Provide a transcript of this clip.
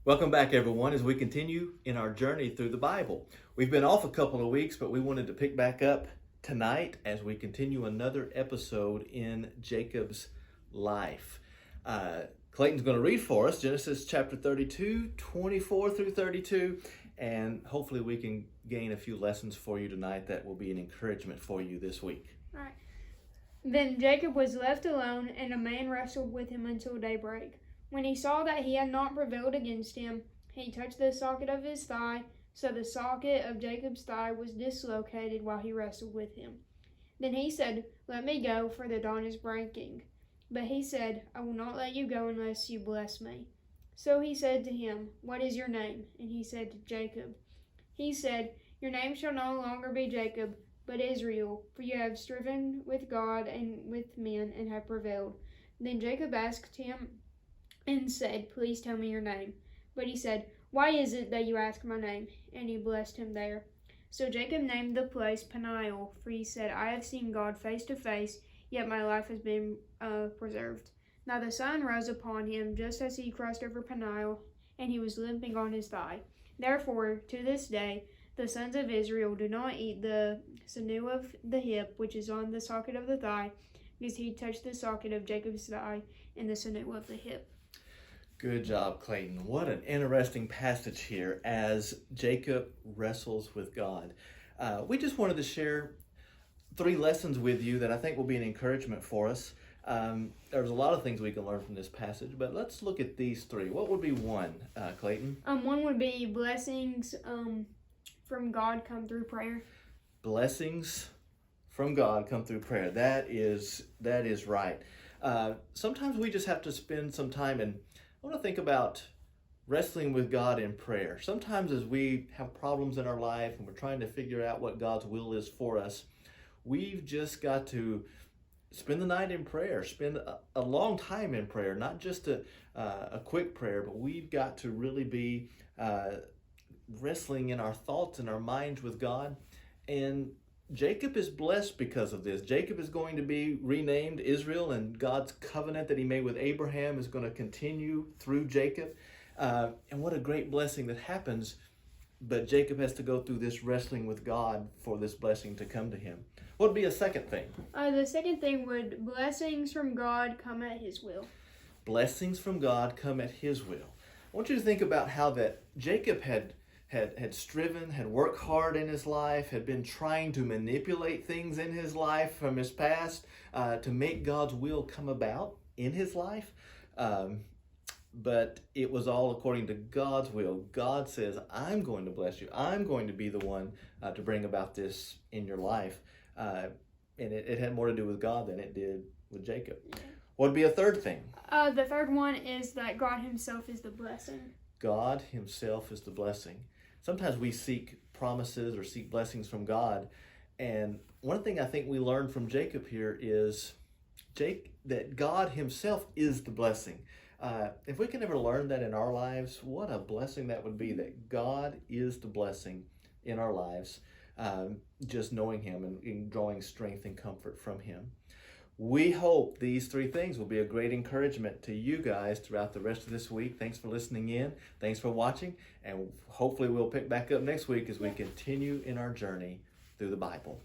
Welcome back, everyone, as we continue in our journey through the Bible. We've been off a couple of weeks, but we wanted to pick back up tonight as we continue another episode in Jacob's life. Clayton's going to read for us Genesis chapter 32, 24 through 32, and hopefully we can gain a few lessons for you tonight that will be an encouragement for you this week. All right. Then Jacob was left alone, and a man wrestled with him until daybreak. When he saw that he had not prevailed against him, he touched the socket of his thigh, so the socket of Jacob's thigh was dislocated while he wrestled with him. Then he said, "Let me go, for the dawn is breaking." But he said, "I will not let you go unless you bless me." So he said to him, "What is your name?" And he said to Jacob. He said, "Your name shall no longer be Jacob, but Israel, for you have striven with God and with men and have prevailed." Then Jacob asked him and said, "Please tell me your name." But he said, "Why is it that you ask my name?" And he blessed him there. So Jacob named the place Peniel, for he said, "I have seen God face to face, yet my life has been preserved." Now the sun rose upon him just as he crossed over Peniel, and he was limping on his thigh. Therefore, to this day, the sons of Israel do not eat the sinew of the hip, which is on the socket of the thigh, because he touched the socket of Jacob's thigh and the sinew of the hip. Good job, Clayton. What an interesting passage here as Jacob wrestles with God. We just wanted to share 3 lessons with you that I think will be an encouragement for us. There's a lot of things we can learn from this passage, but let's look at these 3. What would be one, Clayton? One would be blessings from God come through prayer. Blessings from God come through prayer. That is right. Sometimes we just have to spend some time, and I want to think about wrestling with God in prayer. Sometimes as we have problems in our life and we're trying to figure out what God's will is for us, we've just got to spend the night in prayer, spend a long time in prayer, not just a quick prayer, but we've got to really be wrestling in our thoughts and our minds with God. And Jacob is blessed because of this. Jacob is going to be renamed Israel, and God's covenant that he made with Abraham is going to continue through Jacob. And what a great blessing that happens. But Jacob has to go through this wrestling with God for this blessing to come to him. What would be a second thing? The second thing would blessings from God come at his will. Blessings from God come at his will. I want you to think about how that Jacob had striven, had worked hard in his life, had been trying to manipulate things in his life from his past to make God's will come about in his life. But it was all according to God's will. God says, "I'm going to bless you. I'm going to be the one to bring about this in your life." And it had more to do with God than it did with Jacob. Yeah. What would be a third thing? The third one is that God himself is the blessing. God himself is the blessing. Sometimes we seek promises or seek blessings from God. And one thing I think we learn from Jacob here is that God himself is the blessing. If we can ever learn that in our lives, what a blessing that would be, that God is the blessing in our lives, just knowing him and drawing strength and comfort from him. We hope these 3 things will be a great encouragement to you guys throughout the rest of this week. Thanks for listening in. Thanks for watching. And hopefully we'll pick back up next week as we continue in our journey through the Bible.